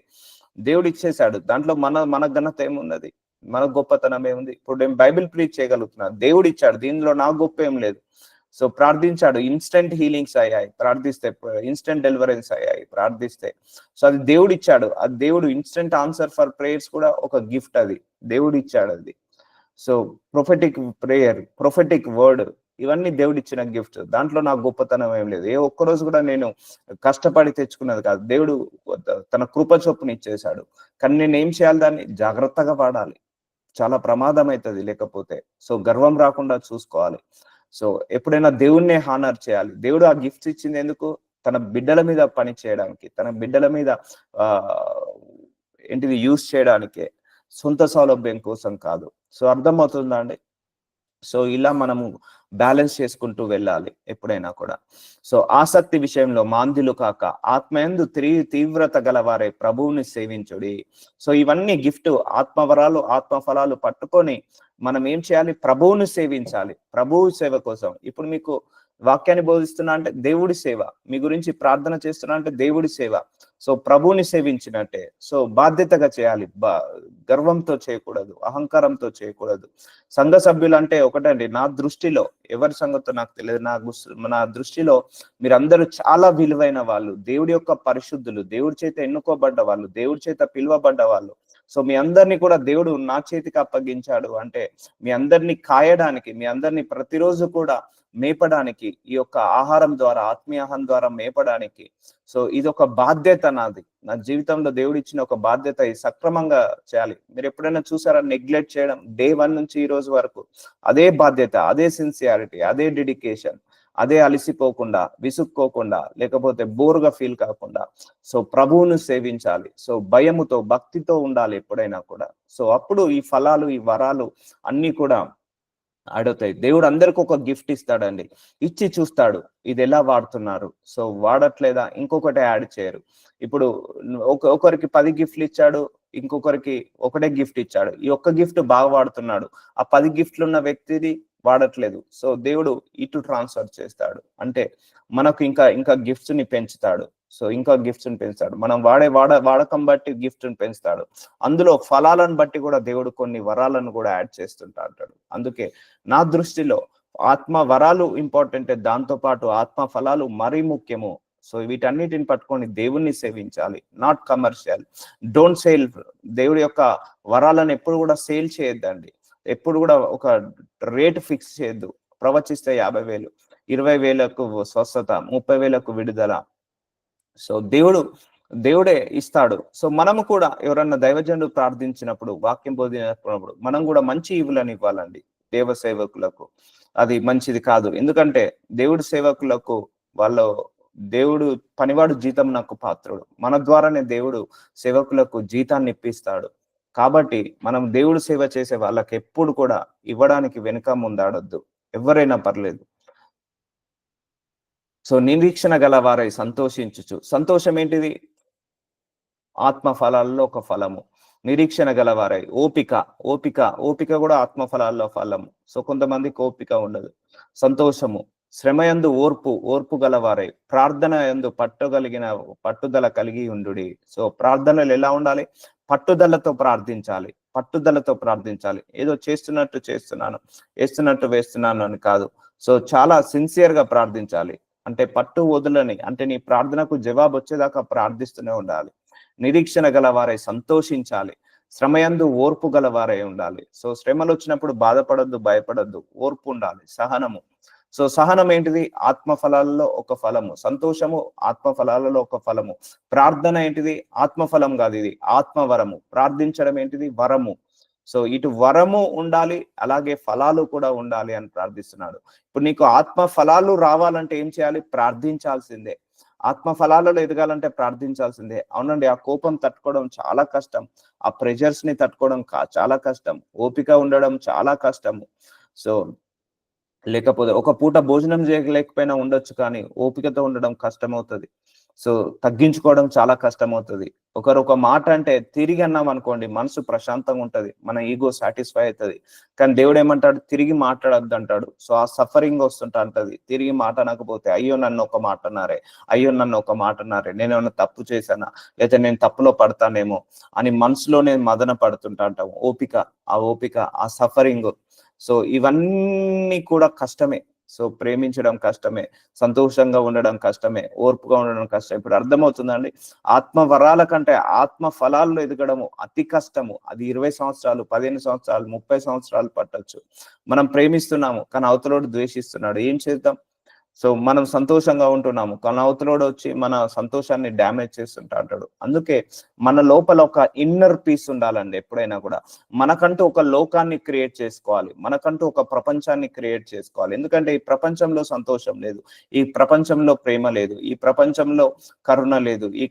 దేవుడు ఇచ్చేసాడు. దాంట్లో మన ఘనత ఏమున్నది, మన గొప్పతనం ఏముంది? ఇప్పుడు నేను బైబిల్ ప్రీచ్ చేయగలుగుతున్నా, దేవుడు ఇచ్చాడు, దీనిలో నా గొప్ప ఏం లేదు. సో ప్రార్థించాడు, ఇన్స్టెంట్ హీలింగ్స్ అయ్యాయి ప్రార్థిస్తే, ఇన్స్టెంట్ డెలివరెన్స్ అయ్యాయి ప్రార్థిస్తే. సో అది దేవుడు ఇచ్చాడు. అది దేవుడు ఇన్స్టెంట్ ఆన్సర్ ఫర్ ప్రేయర్స్ కూడా ఒక గిఫ్ట్, అది దేవుడు ఇచ్చాడు అది. So prophetic prayer, prophetic word, ఇవన్నీ దేవుడు ఇచ్చిన గిఫ్ట్. దాంట్లో నాకు గొప్పతనం ఏం లేదు. ఏ ఒక్కరోజు కూడా నేను కష్టపడి తెచ్చుకున్నది కాదు, దేవుడు తన కృప చొప్పున ఇచ్చేశాడు. కానీ నేను ఏం చేయాలి? దాన్ని జాగ్రత్తగా వాడాలి, చాలా ప్రమాదం అవుతుంది లేకపోతే. సో గర్వం రాకుండా చూసుకోవాలి. సో ఎప్పుడైనా దేవుణ్ణే హానర్ చేయాలి. దేవుడు ఆ గిఫ్ట్స్ ఇచ్చింది ఎందుకు? తన బిడ్డల మీద పని చేయడానికి, తన బిడ్డల మీద ఏంటిది యూజ్ చేయడానికే, సొంత సౌలభ్యం కోసం కాదు. సో అర్థమవుతుందా అండి? సో ఇలా మనము బ్యాలెన్స్ చేసుకుంటూ వెళ్ళాలి ఎప్పుడైనా కూడా. సో ఆసక్తి విషయంలో మాంద్యులు కాక ఆత్మయందు తీవ్రత గలవారే ప్రభువుని సేవించుడి. సో ఇవన్నీ గిఫ్ట్, ఆత్మవరాలు, ఆత్మఫలాలు పట్టుకొని మనం ఏం చేయాలి? ప్రభువుని సేవించాలి, ప్రభువు సేవ కోసం. ఇప్పుడు మీకు వాక్యాన్ని బోధిస్తున్నా అంటే దేవుడి సేవ, మీ గురించి ప్రార్థన చేస్తున్నా అంటే దేవుడి సేవ. సో ప్రభువుని సేవించినట్టే. సో బాధ్యతగా చేయాలి, గర్వంతో చేయకూడదు, అహంకారంతో చేయకూడదు. సంఘ సభ్యులు అంటే ఒకటండి, నా దృష్టిలో, ఎవరి సంగతో నాకు తెలియదు, నా దృష్టిలో మీరందరూ చాలా విలువైన వాళ్ళు, దేవుడి యొక్క పరిశుద్ధులు, దేవుడి చేత ఎన్నుకోబడ్డ వాళ్ళు, దేవుడి చేత పిలువబడ్డ వాళ్ళు. సో మీ అందరినీ కూడా దేవుడు నా చేతికి అప్పగించాడు అంటే మీ అందరినీ కాయడానికి, మీ అందరినీ ప్రతిరోజు కూడా మేపడానికి, ఈ యొక్క ఆహారం ద్వారా, ఆత్మీయ ఆహారం ద్వారా మేపడానికి. సో ఇది ఒక బాధ్యత నాది, నా జీవితంలో దేవుడు ఇచ్చిన ఒక బాధ్యత. ఇది సక్రమంగా చేయాలి. మీరు ఎప్పుడైనా చూసారా నెగ్లెక్ట్ చేయడం? డే 1 నుంచి ఈ రోజు వరకు అదే బాధ్యత, అదే సిన్సియారిటీ, అదే డెడికేషన్, అదే అలసిపోకుండా, విసుక్కోకుండా, లేకపోతే బోర్గా ఫీల్ కాకుండా సో ప్రభువును సేవించాలి. సో భయముతో, భక్తితో ఉండాలి ఎప్పుడైనా కూడా. సో అప్పుడు ఈ ఫలాలు, ఈ వరాలు అన్ని కూడా అడుగుతాయి. దేవుడు అందరికి ఒక గిఫ్ట్ ఇస్తాడండి. ఇచ్చి చూస్తాడు ఇది ఎలా వాడుతున్నారు. సో వాడట్లేదా ఇంకొకటి యాడ్ చేయరు. ఇప్పుడు ఒకరికి 10 గిఫ్ట్లు ఇచ్చాడు, ఇంకొకరికి ఒకటే గిఫ్ట్ ఇచ్చాడు. ఈ ఒక్క గిఫ్ట్ బాగా వాడుతున్నాడు, ఆ 10 గిఫ్ట్లు ఉన్న వ్యక్తిది వాడట్లేదు. సో దేవుడు ఇటు ట్రాన్స్ఫర్ చేస్తాడు. అంటే మనకు ఇంకా ఇంకా గిఫ్ట్స్ ని పెంచుతాడు. సో ఇంకా గిఫ్ట్స్ ని పెంచుతాడు. మనం వాడకం బట్టి గిఫ్ట్ ని పెంచుతాడు. అందులో ఫలాలను బట్టి కూడా దేవుడు కొన్ని వరాలను కూడా యాడ్ చేస్తుంటా అంటాడు. అందుకే నా దృష్టిలో ఆత్మ వరాలు ఇంపార్టెంట్, దాంతో పాటు ఆత్మ ఫలాలు మరీ ముఖ్యము. సో వీటన్నిటిని పట్టుకొని దేవుణ్ణి సేవించాలి, నాట్ కమర్షియల్. Don't sale. దేవుడి యొక్క వరాలను ఎప్పుడు కూడా సేల్ చేయొద్దండి. ఎప్పుడు కూడా ఒక రేట్ ఫిక్స్ చేయొద్దు. ప్రవచిస్తే 50,000, 20,000కు స్వస్థత, 30,000కు విడుదల. సో దేవుడే ఇస్తాడు. సో మనము కూడా ఎవరన్నా దైవజనుడు ప్రార్థించినప్పుడు, వాక్యం బోధించినప్పుడు మనం కూడా మంచి ఈవులను ఇవ్వాలండి దేవ సేవకులకు. అది మంచిది కాదు. ఎందుకంటే దేవుడి సేవకులకు దేవుడు పనివాడు జీతం నాకు పాత్రుడు. మన ద్వారానే దేవుడు సేవకులకు జీతాన్ని ఇప్పిస్తాడు. కాబట్టి మనం దేవుడు సేవ చేసే వాళ్ళకి ఎప్పుడు కూడా ఇవ్వడానికి వెనుక ముందాడొద్దు. ఎవరైనా పర్లేదు. సో నిరీక్షణ గల వారై సంతోషించుచు. సంతోషం ఏంటిది? ఆత్మ ఫలాల్లో ఒక ఫలము. నిరీక్షణ గలవారై ఓపిక కూడా ఆత్మ ఫలాల్లో ఫలము. సో కొంతమందికి ఓపిక ఉండదు. సంతోషము. శ్రమయందు ఓర్పు గలవారై. ప్రార్థన యందు పట్టుదల కలిగి ఉండుడి. సో ప్రార్థనలు ఎలా ఉండాలి? పట్టుదలతో ప్రార్థించాలి. ఏదో చేస్తున్నట్టు వేస్తున్నాను అని కాదు. సో చాలా సిన్సియర్ గా ప్రార్థించాలి. అంటే పట్టు వదులని, అంటే నీ ప్రార్థనకు జవాబు వచ్చేదాకా ప్రార్థిస్తూనే ఉండాలి. నిరీక్షణ గలవారై సంతోషించాలి. శ్రమయందు ఓర్పు గలవారై ఉండాలి. సో శ్రమలు వచ్చినప్పుడు బాధపడద్దు, భయపడద్దు, ఓర్పు ఉండాలి, సహనము. సో సహనం ఏంటిది? ఆత్మ ఫలాలలో ఒక ఫలము. సంతోషము ఆత్మ ఫలాలలో ఒక ఫలము. ప్రార్థన ఏంటిది? ఆత్మఫలం కాదు, ఇది ఆత్మవరము. ప్రార్థించడం ఏంటిది? వరము. సో ఇటు వరము ఉండాలి, అలాగే ఫలాలు కూడా ఉండాలి అని ప్రార్థిస్తున్నాడు. ఇప్పుడు నీకు ఆత్మ ఫలాలు రావాలంటే ఏం చేయాలి? ప్రార్థించాల్సిందే. ఆత్మ ఫలాలలో ఎదగాలంటే ప్రార్థించాల్సిందే. అవునండి, ఆ కోపం తట్టుకోవడం చాలా కష్టం, ఆ ప్రెషర్స్ ని తట్టుకోవడం చాలా కష్టం, ఓపిక ఉండడం చాలా కష్టము. సో లేకపోతే ఒక పూట భోజనం చేయలేకపోయినా ఉండొచ్చు, కానీ ఓపికతో ఉండడం కష్టమవుతుంది. సో తగ్గించుకోవడం చాలా కష్టమవుతుంది. ఒక మాట అంటే తిరిగి అన్నాం అనుకోండి, మనసు ప్రశాంతంగా ఉంటది, మన ఈగో సాటిస్ఫై అవుతుంది. కానీ దేవుడు ఏమంటాడు? తిరిగి మాట్లాడద్దు అంటాడు. సో ఆ సఫరింగ్ వస్తుంటా అంటది. తిరిగి మాట్లాడకపోతే అయ్యో నన్ను ఒక మాట అన్నారే, నేను ఏమన్నా తప్పు చేశానా, లేకపోతే నేను తప్పులో పడతానేమో అని మనసులోనే మదన పడుతుంటా అంటాము. ఓపిక, ఆ సఫరింగ్. సో ఇవన్నీ కూడా కష్టమే. సో ప్రేమించడం కష్టమే, సంతోషంగా ఉండడం కష్టమే, ఓర్పుగా ఉండడం కష్టం. ఇప్పుడు అర్థమవుతుందండి, ఆత్మ వరాల కంటే ఆత్మ ఫలాల్లో ఎదగడము అతి కష్టము. అది 20 సంవత్సరాలు, 15 సంవత్సరాలు, 30 సంవత్సరాలు పట్టొచ్చు. మనం ప్రేమిస్తున్నాము, కానీ అవతలోడు ద్వేషిస్తున్నాడు. ఏం చేద్దాం? సో మనం సంతోషంగా ఉంటున్నాము, కానీ అవతలోడు వచ్చి మన సంతోషాన్ని డ్యామేజ్ చేస్తుంటా అంటాడు. అందుకే మన లోపల ఒక ఇన్నర్ పీస్ ఉండాలండి. ఎప్పుడైనా కూడా మనకంటూ ఒక లోకాన్ని క్రియేట్ చేసుకోవాలి, మనకంటూ ఒక ప్రపంచాన్ని క్రియేట్ చేసుకోవాలి. ఎందుకంటే ఈ ప్రపంచంలో సంతోషం లేదు, ఈ ప్రపంచంలో ప్రేమ లేదు, ఈ ప్రపంచంలో కరుణ లేదు, ఈ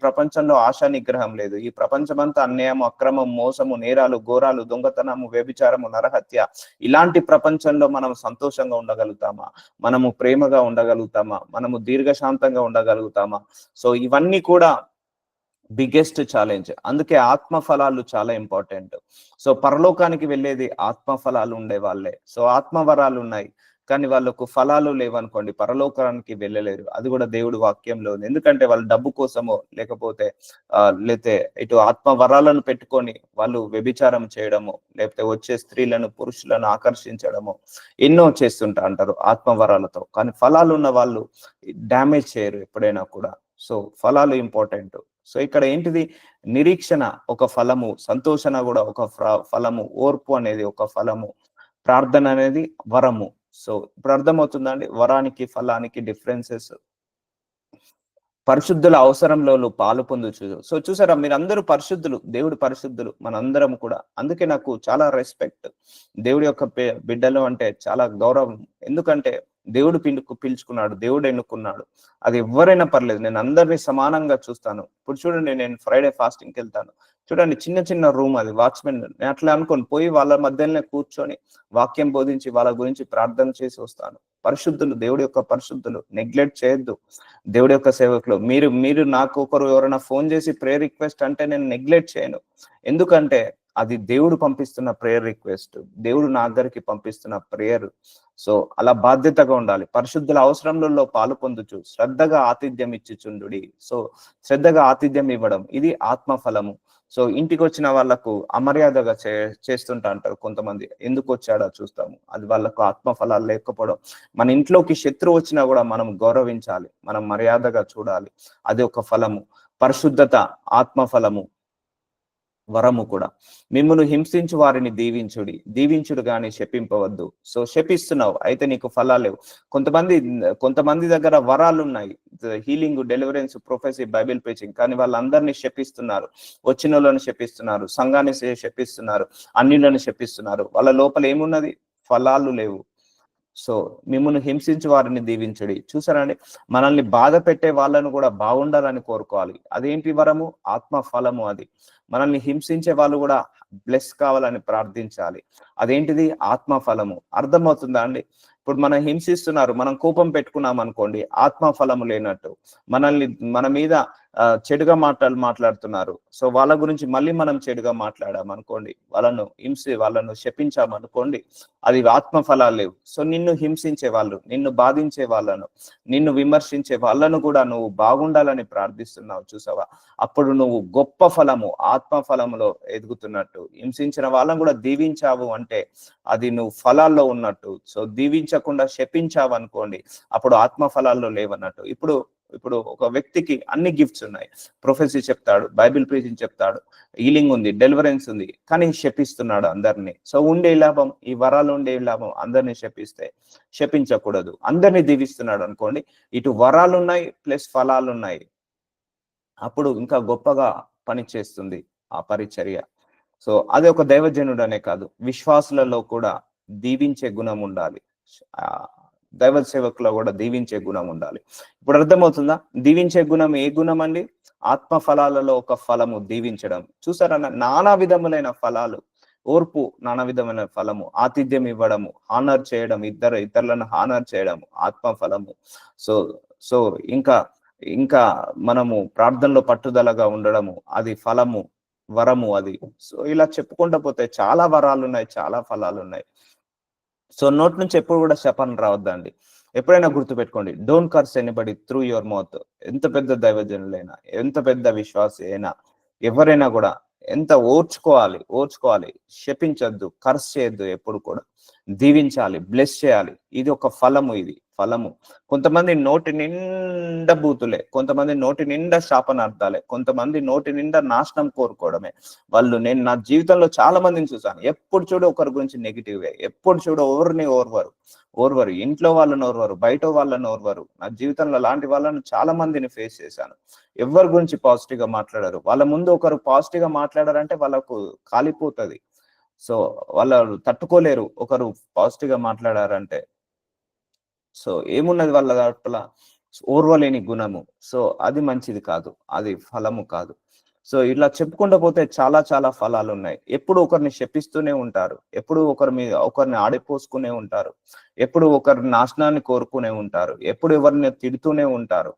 ప్రపంచంలో ఆశా నిగ్రహం లేదు. ఈ ప్రపంచం అంతా అన్యాయం, అక్రమం, మోసము, నేరాలు, ఘోరాలు, దొంగతనము, వ్యభిచారము, నరహత్య. ఇలాంటి ప్రపంచంలో మనం సంతోషంగా ఉండగలుగుతామా? మనము ప్రేమగా ఉండగలుగుతామా? మనము దీర్ఘశాంతంగా ఉండగలుగుతామా? సో ఇవన్నీ కూడా బిగ్గెస్ట్ ఛాలెంజ్. అందుకే ఆత్మ ఫలాలు చాలా ఇంపార్టెంట్. సో పరలోకానికి వెళ్ళేది ఆత్మ ఫలాలు ఉండే వాళ్ళే. సో ఆత్మ వరాలు ఉన్నాయి, కానీ వాళ్ళకు ఫలాలు లేవనుకోండి, పరలోకానికి వెళ్ళలేరు. అది కూడా దేవుడి వాక్యంలో ఉంది. ఎందుకంటే వాళ్ళు డబ్బు కోసమో, లేకపోతే ఇటు ఆత్మ వరాలను పెట్టుకొని వాళ్ళు వ్యభిచారం చేయడము, లేకపోతే వచ్చే స్త్రీలను, పురుషులను ఆకర్షించడము ఎన్నో చేస్తుంటా అంటారు ఆత్మ వరాలతో. కానీ ఫలాలు ఉన్న వాళ్ళు డ్యామేజ్ చేయరు ఎప్పుడైనా కూడా. సో ఫలాలు ఇంపార్టెంట్. సో ఇక్కడ ఏంటిది? నిరీక్షణ ఒక ఫలము, సంతోషణ కూడా ఒక ఫలము, ఓర్పు అనేది ఒక ఫలము, ప్రార్థన అనేది వరము. సో ఇప్పుడు అర్థమవుతుందండి వరానికి ఫలానికి డిఫరెన్సెస్. పరిశుద్ధుల అవసరంలో పాలు పొందొచ్చు. సో చూసారా, మీరందరూ పరిశుద్ధులు, దేవుడు పరిశుద్ధులు, మనందరం కూడా. అందుకే నాకు చాలా రెస్పెక్ట్ దేవుడి యొక్క బిడ్డలు అంటే చాలా గౌరవం. ఎందుకంటే దేవుడు పిలుచుకున్నాడు, దేవుడు ఎన్నుకున్నాడు. అది ఎవరైనా పర్లేదు, నేను అందరినీ సమానంగా చూస్తాను. ఇప్పుడు చూడండి, నేను ఫ్రైడే ఫాస్టింగ్కి వెళ్తాను, చూడండి చిన్న చిన్న రూమ్ అది, వాచ్మెన్ నేను అట్లా అనుకోని పోయి వాళ్ళ మధ్యలోనే కూర్చొని వాక్యం బోధించి వాళ్ళ గురించి ప్రార్థన చేసి వస్తాను. పరిశుద్ధులు, దేవుడి యొక్క పరిశుద్ధులు, నెగ్లెక్ట్ చేయొద్దు దేవుడి యొక్క సేవకులు. మీరు నాకు ఒకరు ఎవరైనా ఫోన్ చేసి ప్రేయర్ రిక్వెస్ట్ అంటే నేను నెగ్లెక్ట్ చేయను. ఎందుకంటే అది దేవుడు పంపిస్తున్న ప్రేయర్ రిక్వెస్ట్, దేవుడు నా దగ్గరికి పంపిస్తున్న ప్రేయర్. సో అలా బాధ్యతగా ఉండాలి. పరిశుద్ధుల అవసరములలో పాలు పొందుచు శ్రద్ధగా ఆతిథ్యం ఇచ్చిచుండుడి. సో శ్రద్ధగా ఆతిథ్యం ఇవ్వడం, ఇది ఆత్మ ఫలము. సో ఇంటికి వచ్చిన వాళ్ళకు అమర్యాదగా చేస్తుంటా అంటారు కొంతమంది. ఎందుకు వచ్చాడో చూస్తాము, అది వాళ్ళకు ఆత్మ ఫలాలు లేకపోవడం. మన ఇంట్లోకి శత్రువు వచ్చినా కూడా మనం గౌరవించాలి, మనం మర్యాదగా చూడాలి. అది ఒక ఫలము. పరిశుద్ధత ఆత్మ ఫలము, వరము కూడా. మిమ్మును హింసించు వారిని దీవించుడు గాని శపింపవద్దు. సో శపిస్తున్నావు అయితే నీకు ఫలాలు లేవు. కొంతమంది దగ్గర వరాలు ఉన్నాయి, హీలింగ్, డెలివరెన్స్, ప్రొఫెసీ, బైబిల్ ప్రీచింగ్, కానీ వాళ్ళందరినీ శపిస్తున్నారు. వచ్చిన వాళ్ళని శపిస్తున్నారు, సంఘాన్ని శపిస్తున్నారు, అన్యులను శపిస్తున్నారు. వాళ్ళ లోపల ఏమున్నది? ఫలాలు లేవు. సో మిమ్మల్ని హింసించి వారిని దీవించడి. చూసారండి, మనల్ని బాధ పెట్టే వాళ్ళను కూడా బాగుండాలని కోరుకోవాలి. అదేంటి వరము? ఆత్మ ఫలము. అది మనల్ని హింసించే వాళ్ళు కూడా బ్లెస్ కావాలని ప్రార్థించాలి. అదేంటిది? ఆత్మ ఫలము. అర్థమవుతుందా అండి? ఇప్పుడు మనం హింసిస్తున్నారు, మనం కోపం పెట్టుకున్నాం అనుకోండి, ఆత్మ ఫలము లేనట్టు. మన మీద చెడుగా మాట్లాడుతున్నారు, సో వాళ్ళ గురించి మళ్ళీ మనం చెడుగా మాట్లాడాం అనుకోండి, వాళ్ళను శపించామనుకోండి, అది ఆత్మ ఫలాలు లేవు. సో నిన్ను హింసించే వాళ్ళు, నిన్ను బాధించే వాళ్ళను, నిన్ను విమర్శించే వాళ్ళను కూడా నువ్వు బాగుండాలని ప్రార్థిస్తున్నావు. చూసావా? అప్పుడు నువ్వు గొప్ప ఫలము, ఆత్మ ఫలములో ఎదుగుతున్నట్టు. హింసించిన వాళ్ళను కూడా దీవించావు అంటే అది నువ్వు ఫలాల్లో ఉన్నట్టు. సో దీవించకుండా శపించావు అనుకోండి, అప్పుడు ఆత్మ ఫలాల్లో లేవన్నట్టు. ఇప్పుడు ఒక వ్యక్తికి అన్ని గిఫ్ట్స్ ఉన్నాయి, ప్రొఫెసీ చెప్తాడు, బైబిల్ ప్రీచింగ్ చెప్తాడు, హీలింగ్ ఉంది, డెలివరెన్స్ ఉంది, కానీ శపిస్తున్నాడు అందరినీ. సో ఉండే లాభం, ఈ వరాలు ఉండే లాభం, అందరినీ శపించకూడదు. అందరినీ దీవిస్తున్నాడు అనుకోండి, ఇటు వరాలు ఉన్నాయి ప్లస్ ఫలాలు ఉన్నాయి, అప్పుడు ఇంకా గొప్పగా పనిచేస్తుంది ఆ పరిచర్య. సో అది ఒక దైవజనుడు అనే కాదు, విశ్వాసులలో కూడా దీవించే గుణం ఉండాలి, దైవ సేవకులో కూడా దీవించే గుణం ఉండాలి. ఇప్పుడు అర్థమవుతుందా? దీవించే గుణం ఏ గుణం అండి? ఆత్మ ఫలాలలో ఒక ఫలము దీవించడం. చూసారా? నానా విధములైన ఫలాలు. ఓర్పు నానా విధమైన ఫలము, ఆతిథ్యం ఇవ్వడము, హానర్ చేయడం, ఇతరులను హానర్ చేయడము ఆత్మ ఫలము. సో ఇంకా మనము ప్రార్థనలో పట్టుదలగా ఉండడము, అది ఫలము, వరము అది. సో ఇలా చెప్పుకుంటూ పోతే చాలా వరాలు ఉన్నాయి, చాలా ఫలాలు ఉన్నాయి. సో నోట్ నుంచి ఎప్పుడు కూడా శపన రావద్దండి. ఎప్పుడైనా గుర్తుపెట్టుకోండి, don't curse anybody through your mouth. ఎంత పెద్ద దైవజనులైనా, ఎంత పెద్ద విశ్వాసి అయినా, ఎవరైనా కూడా ఎంత ఓర్చుకోవాలి. శపించద్దు, కర్స్ చేయొద్దు, ఎప్పుడు కూడా దీవించాలి, బ్లెస్ చేయాలి. ఇది ఒక ఫలము, ఇది ఫలము. కొంతమంది నోటి నిండా బూతులే, కొంతమంది నోటి నిండా శాపనార్థాలే, కొంతమంది నోటి నిండా నాశనం కోరుకోవడమే. నేను నా జీవితంలో చాలా మందిని చూసాను, ఎప్పుడు చూడు ఒకరి గురించి నెగిటివ్, ఎప్పుడు చూడు ఎవరిని ఓర్వరు, ఇంట్లో వాళ్ళని ఓర్వరు, బయట వాళ్ళని ఓర్వరు. నా జీవితంలో అలాంటి వాళ్ళను చాలా మందిని ఫేస్ చేశాను. ఎవరి గురించి పాజిటివ్ గా మాట్లాడారు, వాళ్ళ ముందు ఒకరు పాజిటివ్ గా మాట్లాడారంటే వాళ్ళకు కాలిపోతుంది. సో వాళ్ళు తట్టుకోలేరు ఒకరు పాజిటివ్ గా మాట్లాడారంటే. సో ఏమున్నది వాళ్ళ దాంట్లో? ఓర్వలేని గుణము. సో అది మంచిది కాదు, అది ఫలము కాదు. సో ఇలా చెప్పుకుంటూ పోతే చాలా చాలా ఫలాలు ఉన్నాయి. ఎప్పుడు ఒకరిని శపిస్తూనే ఉంటారు, ఎప్పుడు ఒకరిని ఆడిపోసుకునే ఉంటారు, ఎప్పుడు ఒకరి నాశనాన్ని కోరుకునే ఉంటారు, ఎప్పుడు ఎవరిని తిడుతూనే ఉంటారు.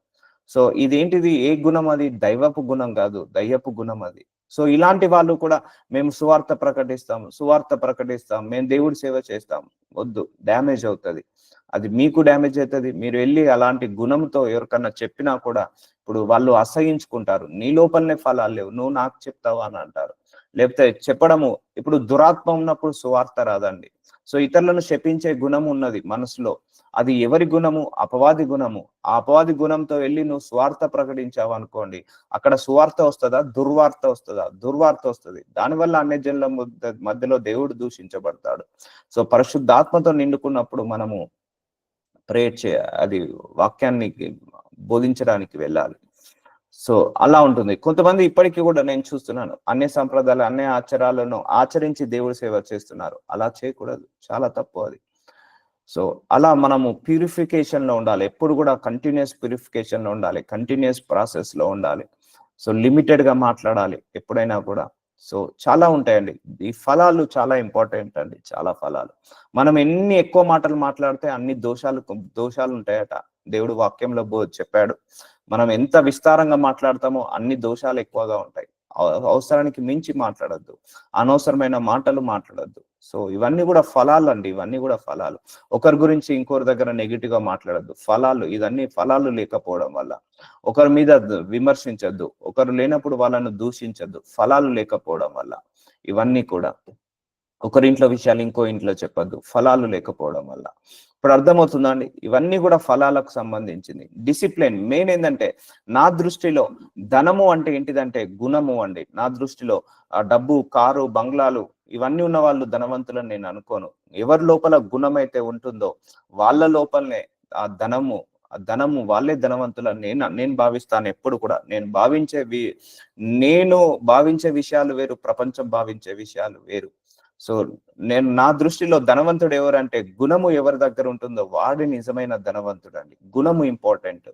సో ఇదేంటిది? ఏ గుణం అది? దైవపు గుణం కాదు, దయ్యపు గుణం అది. సో ఇలాంటి వాళ్ళు కూడా మేము సువార్త ప్రకటిస్తాం, మేము దేవుడి సేవ చేస్తాం, వద్దు, డ్యామేజ్ అవుతుంది. అది మీకు డ్యామేజ్ అవుతుంది. మీరు వెళ్ళి అలాంటి గుణంతో ఎవరికన్నా చెప్పినా కూడా ఇప్పుడు వాళ్ళు అసహించుకుంటారు. నీ లోపలనే ఫలాలు లేవు, నువ్వు నాకు చెప్తావు అని అంటారు. లేకపోతే చెప్పడము, ఇప్పుడు దురాత్మ ఉన్నప్పుడు సువార్త రాదండి. సో ఇతరులను శపించే గుణం ఉన్నది మనసులో, అది ఎవరి గుణము? అపవాది గుణము. ఆ అపవాది గుణంతో వెళ్ళి నువ్వు స్వార్థ ప్రకటించావు అనుకోండి, అక్కడ సువార్త వస్తుందా? దుర్వార్త వస్తుందా? దుర్వార్త వస్తుంది. దానివల్ల అన్ని జనుల మధ్యలో దేవుడు దూషించబడతాడు. సో పరిశుద్ధాత్మతో నిండుకున్నప్పుడు మనము అది వాక్యాన్ని బోధించడానికి వెళ్ళాలి. సో అలా ఉంటుంది. కొంతమంది ఇప్పటికీ కూడా నేను చూస్తున్నాను, అన్య సంప్రదాయాలు, అన్య ఆచారాలను ఆచరించి దేవుడి సేవ చేస్తున్నారు. అలా చేయకూడదు, చాలా తప్పు అది. సో అలా మనము ప్యూరిఫికేషన్ లో ఉండాలి, ఎప్పుడు కూడా కంటిన్యూస్ ప్యూరిఫికేషన్ లో ఉండాలి, కంటిన్యూస్ ప్రాసెస్ లో ఉండాలి. సో లిమిటెడ్ గా మాట్లాడాలి ఎప్పుడైనా కూడా. సో చాలా ఉంటాయండి. ఈ ఫలాలు చాలా ఇంపార్టెంట్ అండి, చాలా ఫలాలు. మనం ఎన్ని ఎక్కువ మాటలు మాట్లాడితే అన్ని దోషాలు ఉంటాయట. దేవుడు వాక్యంలో చెప్పాడు. మనం ఎంత విస్తారంగా మాట్లాడతామో అన్ని దోషాలు ఎక్కువగా ఉంటాయి. అవసరానికి మించి మాట్లాడద్దు, అనవసరమైన మాటలు మాట్లాడద్దు. సో ఇవన్నీ కూడా ఫలాలు అండి, ఇవన్నీ కూడా ఫలాలు. ఒకరి గురించి ఇంకొకరి దగ్గర నెగిటివ్ గా మాట్లాడద్దు. ఫలాలు, ఇదన్నీ ఫలాలు లేకపోవడం వల్ల. ఒకరి మీద విమర్శించద్దు, ఒకరు లేనప్పుడు వాళ్ళను దూషించద్దు, ఫలాలు లేకపోవడం వల్ల. ఇవన్నీ కూడా ఒకరింట్లో విషయాలు ఇంకో ఇంట్లో చెప్పద్దు, ఫలాలు లేకపోవడం వల్ల. ఇప్పుడు అర్థమవుతుందా అండి? ఇవన్నీ కూడా ఫలాలకు సంబంధించింది. డిసిప్లిన్ మెయిన్ ఏంటంటే, నా దృష్టిలో ధనము అంటే ఏంటిదంటే గుణము అండి. నా దృష్టిలో ఆ డబ్బు, కారు, బంగ్లాలు ఇవన్నీ ఉన్న వాళ్ళు ధనవంతులని నేను అనుకోను. ఎవరి లోపల గుణం అయితే ఉంటుందో వాళ్ళ లోపలనే ఆ ధనము వాళ్ళే ధనవంతులని నేను భావిస్తాను. ఎప్పుడు కూడా నేను భావించే విషయాలు వేరు, ప్రపంచం భావించే విషయాలు వేరు. సో నా దృష్టిలో ధనవంతుడు ఎవరంటే, గుణము ఎవరి దగ్గర ఉంటుందో వాడి నిజమైన ధనవంతుడు అండి. గుణము ఇంపార్టెంట్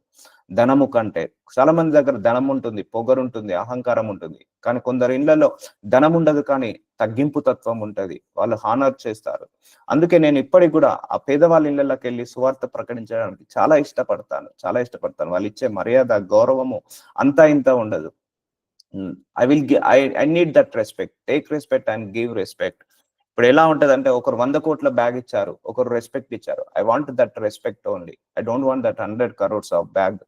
ధనము కంటే. చాలా మంది దగ్గర ధనం ఉంటుంది, పొగరుంటుంది, అహంకారం ఉంటుంది. కానీ కొందరు ఇళ్లలో ధనం ఉండదు, కానీ తగ్గింపు తత్వం ఉంటది, వాళ్ళు హానర్ చేస్తారు. అందుకే నేను ఇప్పటికి కూడా ఆ పేదవాళ్ళ ఇళ్లలోకి వెళ్ళి సువార్త ప్రకటించడానికి చాలా ఇష్టపడతాను. వాళ్ళు ఇచ్చే మర్యాద, గౌరవము అంతా ఇంత ఉండదు. I need that respect. Take respect and give respect. ఇప్పుడు ఎలా ఉంటదంటే, ఒకరు 100 కోట్ల బ్యాగ్ ఇచ్చారు, ఒకరు రెస్పెక్ట్ ఇచ్చారు. I want that respect only. I don't want that 100 crores of bag.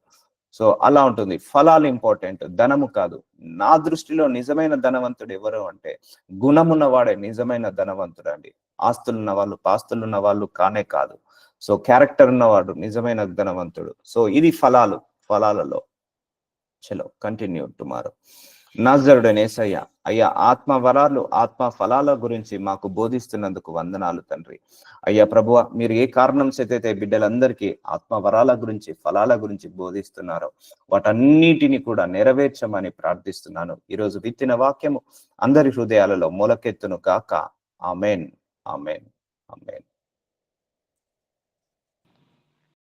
So అలా ఉంటుంది. ఫలాలు ఇంపార్టెంట్, ధనము కాదు. నా దృష్టిలో నిజమైన ధనవంతుడు ఎవరు అంటే, గుణమున్న వాడే నిజమైన ధనవంతుడు అండి. ఆస్తులున్న వాళ్ళు, పాస్తులున్న వాళ్ళు కానే కాదు. సో క్యారెక్టర్ ఉన్నవాడు నిజమైన ధనవంతుడు. సో ఇది ఫలాలలో. చలో కంటిన్యూ టుమారో. నజరుడైన యేసయ్య, అయ్యా ఆత్మ వరాలు, ఆత్మ ఫలాల గురించి మాకు బోధిస్తున్నందుకు వందనాలు తండ్రి. అయ్యా ప్రభువా, మీరు ఏ కారణం చేతైతే బిడ్డలందరికీ ఆత్మ వరాల గురించి, ఫలాల గురించి బోధిస్తున్నారో వాటన్నిటిని కూడా నెరవేర్చమని ప్రార్థిస్తున్నాను. ఈరోజు విత్తిన వాక్యము అందరి హృదయాలలో మొలకెత్తును కాక. Amen, amen, amen.